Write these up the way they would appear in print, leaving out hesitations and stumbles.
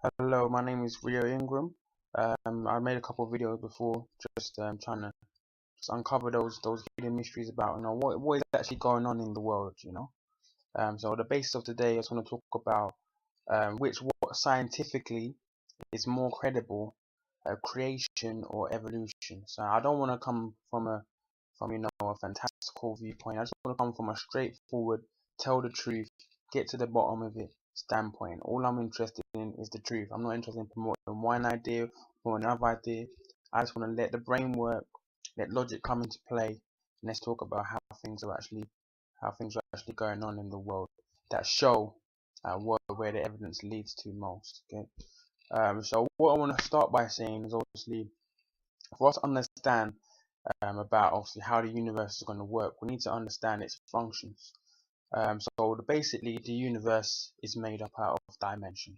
Hello, my name is Rio Ingram. I made a couple of videos before, just trying to just uncover those hidden mysteries about what is actually going on in the world. So the basis of today, I just want to talk about what scientifically is more credible, creation or evolution. So I don't want to come from a fantastical viewpoint. I just want to come from a straightforward, tell the truth, get to the bottom of it standpoint. All I'm interested in is the truth. I'm not interested in promoting one idea or another idea. I just want to let the brain work, let logic come into play, and let's talk about how things are actually going on in the world that show where the evidence leads to most. Okay. So what I want to start by saying is obviously for us to understand about obviously how the universe is going to work, we need to understand its functions. Basically, the universe is made up out of dimensions.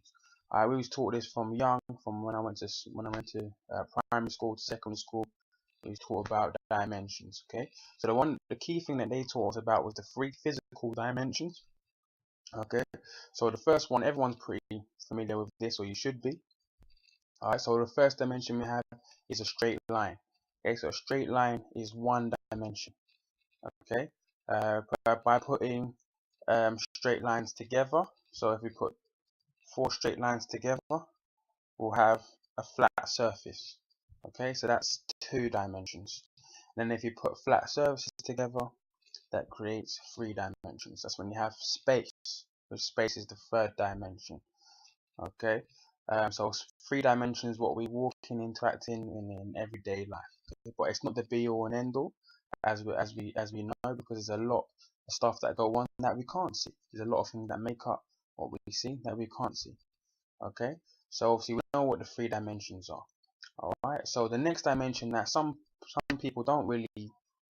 I always taught this from young, from when I went to primary school to secondary school. We was taught about dimensions. Okay, so the key thing that they taught us about was the three physical dimensions. Okay, so the first one, everyone's pretty familiar with this, or you should be. Alright, so the first dimension we have is a straight line. Okay, so a straight line is one dimension. Okay, by putting straight lines together, so if we put four straight lines together, we'll have a flat surface. Okay, so that's two dimensions. And then if you put flat surfaces together, that creates three dimensions. That's when you have space. So space is the third dimension. Okay, so three dimensions what we walk in, interact in everyday life. Okay? But it's not the be all and end all, as we know, because there's a lot of stuff that go on that we can't see. There's a lot of things that make up what we see that we can't see. Okay, so obviously we know what the three dimensions are. All right, so the next dimension that some people don't really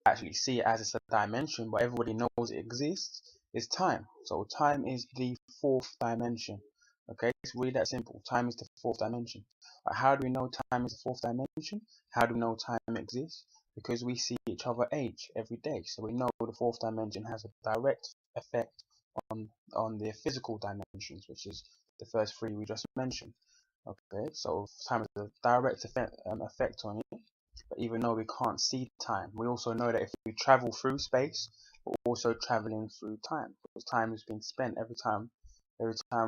actually see it as it's a dimension, but everybody knows it exists, is time. So time is the fourth dimension. Okay, it's really that simple. Time is the fourth dimension. How do we know time is the fourth dimension? How do we know time exists? Because we see each other age every day. So we know the fourth dimension has a direct effect on the physical dimensions, which is the first three we just mentioned. Okay, so time has a direct effect on it. But even though we can't see time, we also know that if we travel through space, we're also traveling through time, because time is being spent every time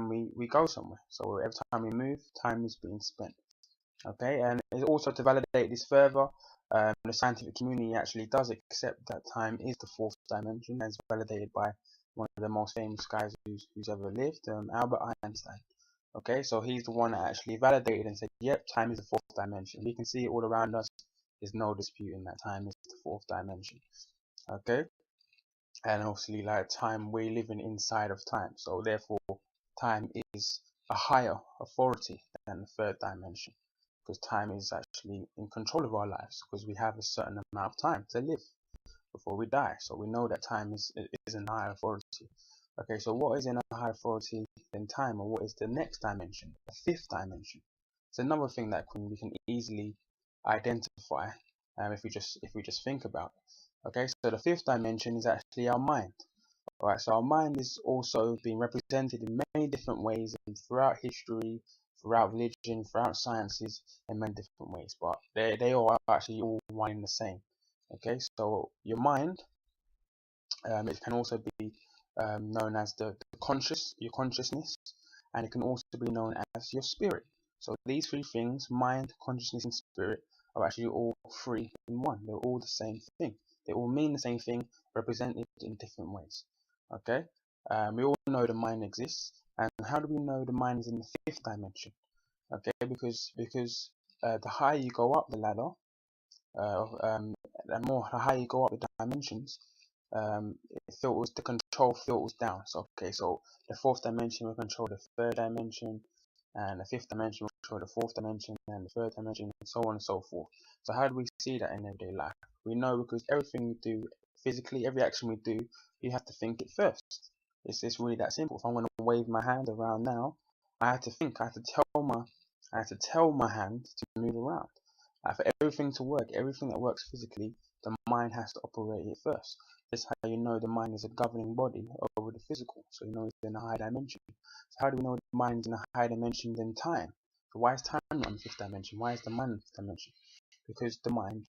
we go somewhere. So every time we move, time is being spent. Okay, and it's also to validate this further, the scientific community actually does accept that time is the fourth dimension, as validated by one of the most famous guys who's ever lived, Albert Einstein. Okay, so he's the one that actually validated and said, yep, time is the fourth dimension. We can see it all around us. There's no disputing that time is the fourth dimension. Okay, and obviously, like time, we're living inside of time, so therefore, time is a higher authority than the third dimension, because time is actually in control of our lives, because we have a certain amount of time to live before we die. So we know that time is in higher authority. Okay, so what is in a higher authority than time, or what is the next dimension, the fifth dimension? It's another thing that we can easily identify if we just think about it. Okay, so the fifth dimension is actually our mind. Alright, so our mind is also being represented in many different ways and throughout history, throughout religion, throughout sciences, in many different ways. But they all are actually all one and the same. Okay, so your mind, it can also be known as your consciousness, and it can also be known as your spirit. So these three things, mind, consciousness, and spirit, are actually all three in one. They're all the same thing. They all mean the same thing, represented in different ways. Okay, we all know the mind exists, and how do we know the mind is in the fifth dimension? Okay, because the higher you go up the ladder, the higher you go up the dimensions, the control filters down. So okay, so the fourth dimension will control the third dimension, and the fifth dimension will control the fourth dimension, and the third dimension, and so on and so forth. So how do we see that in everyday life? We know because everything we do physically, every action we do, you have to think it first. It's really that simple. If I'm going to wave my hand around now, I have to think. I have to tell my hand to move around. For everything to work, everything that works physically, the mind has to operate it first. That's how you know the mind is a governing body over the physical, so you know it's in a higher dimension. So how do we know the mind is in a higher dimension than time? So why is time not in the fifth dimension? Why is the mind in the fifth dimension? Because the mind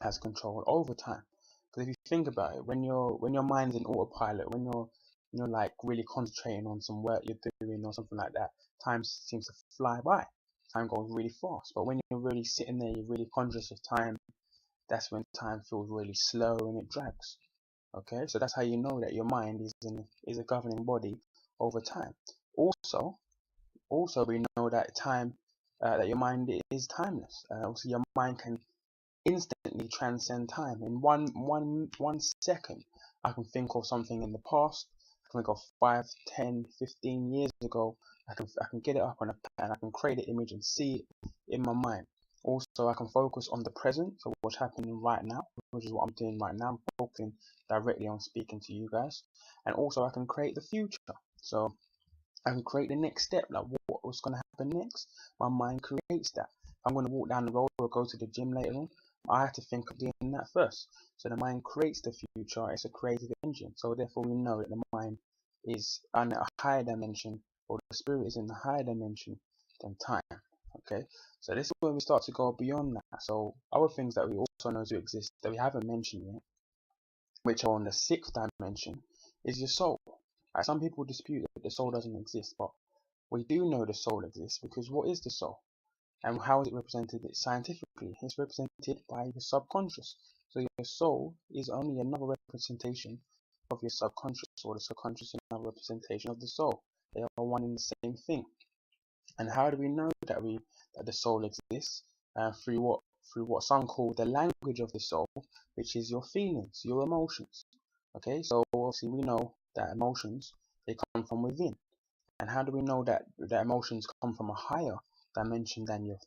has control over time. Because if you think about it, when your mind's in autopilot, when you're like really concentrating on some work you're doing or something like that, time seems to fly by. Time goes really fast. But when you're really sitting there, you're really conscious of time, that's when time feels really slow and it drags. Okay, so that's how you know that your mind is a governing body over time. Also we know that that your mind is timeless. Also your mind can instantly transcend time. In one second, I can think of something in the past. I can think of 5, 10, 15 years ago. I can get it up on a pad and I can create an image and see it in my mind. Also, I can focus on the present, so what's happening right now, which is what I'm doing right now. I'm focusing directly on speaking to you guys, and also I can create the future. So I can create the next step, like what's going to happen next. My mind creates that. If I'm going to walk down the road or go to the gym later on, I have to think of doing that first. So the mind creates the future. It's a creative engine. So therefore we know that the mind is on a higher dimension, or the spirit is in a higher dimension than time. Okay, so this is where we start to go beyond that. So other things that we also know to exist that we haven't mentioned yet, which are on the sixth dimension, is your soul. Some people dispute that the soul doesn't exist, but we do know the soul exists, because what is the soul? And how is it represented scientifically? It's represented by the subconscious. So your soul is only another representation of your subconscious, or the subconscious is another representation of the soul. They are one and the same thing. And how do we know that the soul exists? Through what some call the language of the soul, which is your feelings, your emotions. Okay, so obviously we know that emotions, they come from within. And how do we know that emotions come from a higher dimension than your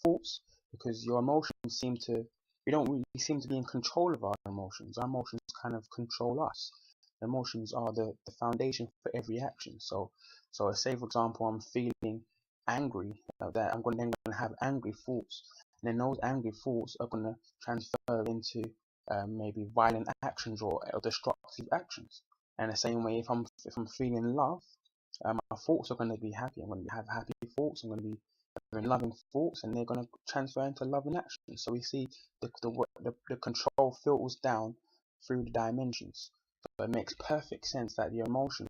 thoughts? Because your emotions we don't really seem to be in control of our emotions. Our emotions kind of control us. Emotions are the foundation for every action. So say for example I'm feeling angry, that I'm then going to have angry thoughts, and then those angry thoughts are going to transfer into maybe violent actions or destructive actions. And the same way, if I'm feeling love, my thoughts are going to be happy. I'm going to have happy thoughts. I'm going to be having loving thoughts, and they're going to transfer into loving actions. So we see the control filters down through the dimensions. So it makes perfect sense that the emotions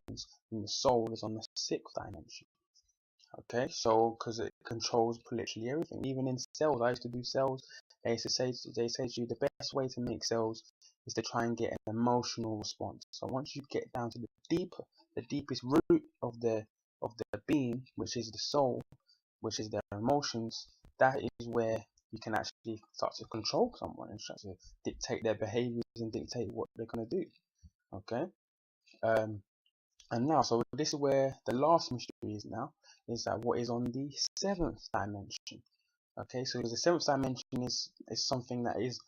and the soul is on the sixth dimension. Okay, so because it controls literally everything, even in cells. I used to do cells. They say to you the best way to make cells is to try and get an emotional response. So once you get down to the deepest root of the being, which is the soul, which is their emotions, that is where you can actually start to control someone and start to dictate their behaviors and dictate what they're gonna do. Okay. And now, so this is where the last mystery is now, is that what is on the seventh dimension. Okay, so the seventh dimension is something that is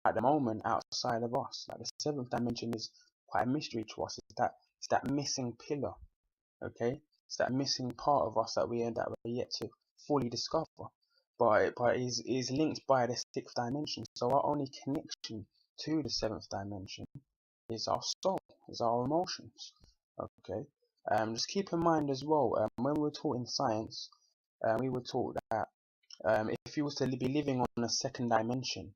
at the moment outside of us. Like the seventh dimension is quite a mystery to us. It's that missing pillar. Okay, it's that missing part of us that we're yet to fully discover. But it is linked by the sixth dimension. So our only connection to the seventh dimension is our soul, is our emotions. Okay. Just keep in mind as well, when we were taught in science, we were taught that if you was to be living on a second dimension,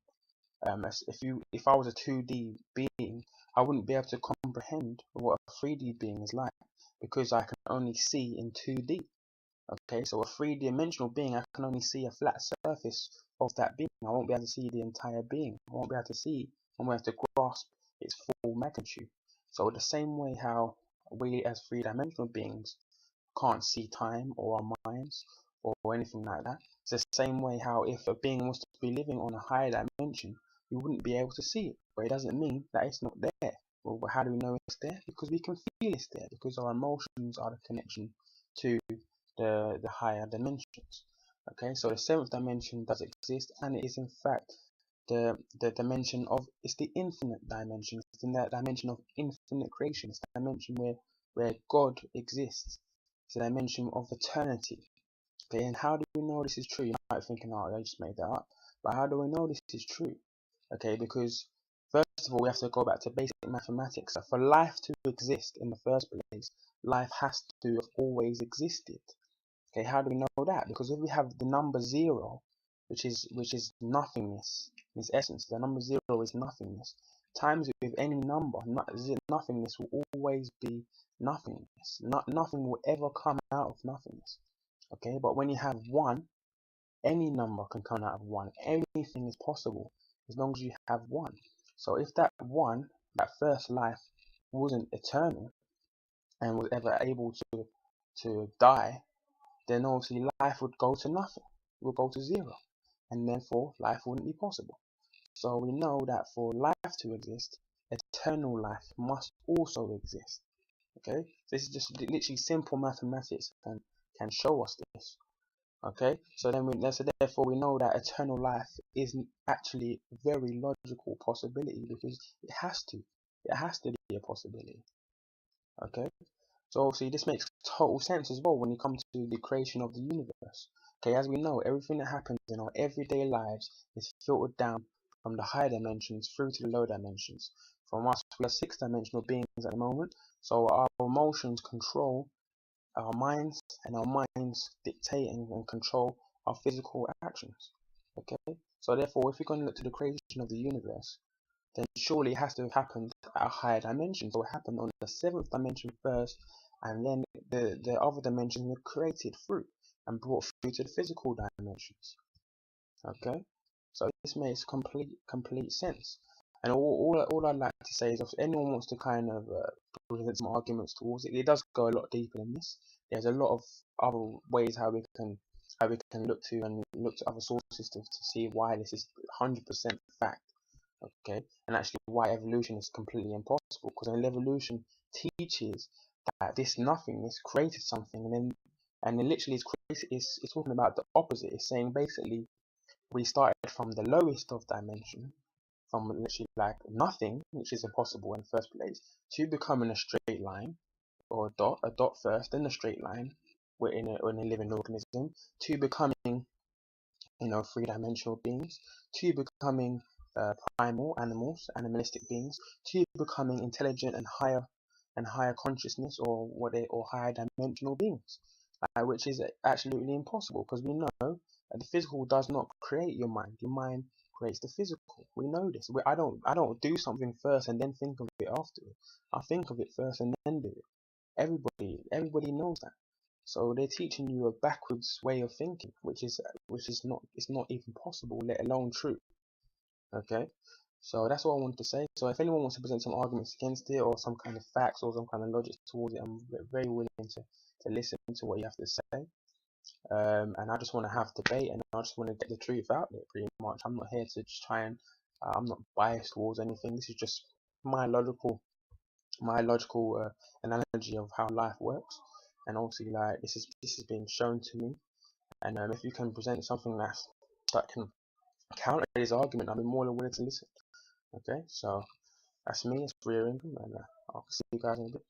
if I was a 2D being, I wouldn't be able to comprehend what a 3D being is like, because I can only see in 2D. Okay, so a three-dimensional being, I can only see a flat surface of that being. I won't be able to see the entire being. I won't be able to grasp its full magnitude. So the same way how we as three-dimensional beings can't see time or our minds or anything like that, it's the same way how if a being was to be living on a higher dimension, we wouldn't be able to see it. But it doesn't mean that it's not there. Well, how do we know it's there? Because we can feel it's there, because our emotions are the connection to the higher dimensions. Okay, so the seventh dimension does exist, and it is in fact the dimension of, it's the infinite dimension. It's in that dimension of infinite creation. It's the dimension where God exists. It's the dimension of eternity. Okay, and how do we know this is true? You might be thinking, oh, I just made that up. But how do we know this is true? Okay, because first of all, we have to go back to basic mathematics. So for life to exist in the first place, life has to have always existed. Okay, how do we know that? Because if we have the number zero, which is nothingness, in its essence, the number zero is nothingness. Times it with any number, nothingness will always be nothingness. Nothing will ever come out of nothingness. Okay, but when you have one, any number can come out of one. Anything is possible as long as you have one. So if that one, that first life, wasn't eternal and was ever able to die, then obviously life would go to nothing. It would go to zero. And therefore life wouldn't be possible. So we know that for life to exist, eternal life must also exist. Okay? This is just literally simple mathematics can show us this. Okay, so therefore we know that eternal life is actually a very logical possibility, because it has to be a possibility. Okay, so obviously this makes total sense as well when you come to the creation of the universe. Okay, as we know, everything that happens in our everyday lives is filtered down from the higher dimensions through to the lower dimensions. From us, we are six-dimensional beings at the moment, so our emotions control our minds, and our minds dictate and control our physical actions. Okay, so therefore, if we're going to look to the creation of the universe, then surely it has to have happened at a higher dimension. So it happened on the seventh dimension first, and then the other dimensions were created through and brought through to the physical dimensions. Okay, so this makes complete sense. And all I'd like to say is, if anyone wants to kind of present some arguments towards it, it does go a lot deeper than this. There's a lot of other ways how we can look to other sources to see why this is 100% fact. Okay, and actually why evolution is completely impossible, because evolution teaches that this nothingness created something, and then literally it's talking about the opposite. It's saying basically we started from the lowest of dimension, from literally like nothing, which is impossible in the first place, to becoming a straight line, or a dot first, then a straight line, in a living organism, to becoming, three-dimensional beings, to becoming primal animals, animalistic beings, to becoming intelligent and higher consciousness, or higher dimensional beings, which is absolutely impossible, because we know that the physical does not create your mind. Your mind creates the physical. We know this. I don't do something first and then think of it afterwards. I think of it first and then do it. Everybody knows that. So they're teaching you a backwards way of thinking, which is not, it's not even possible, let alone true. Okay, so that's what I wanted to say. So if anyone wants to present some arguments against it, or some kind of facts, or some kind of logic towards it, I'm very willing to listen to what you have to say. And I just want to have debate, and I just want to get the truth out there, pretty much. I'm not here to just try and I'm not biased towards anything. This is just my logical analogy of how life works, and obviously, like, this is being shown to me. And if you can present something that can counter this argument, I'll be more than willing to listen. Okay, so that's me. It's Bria Ingram, and I'll see you guys in a bit.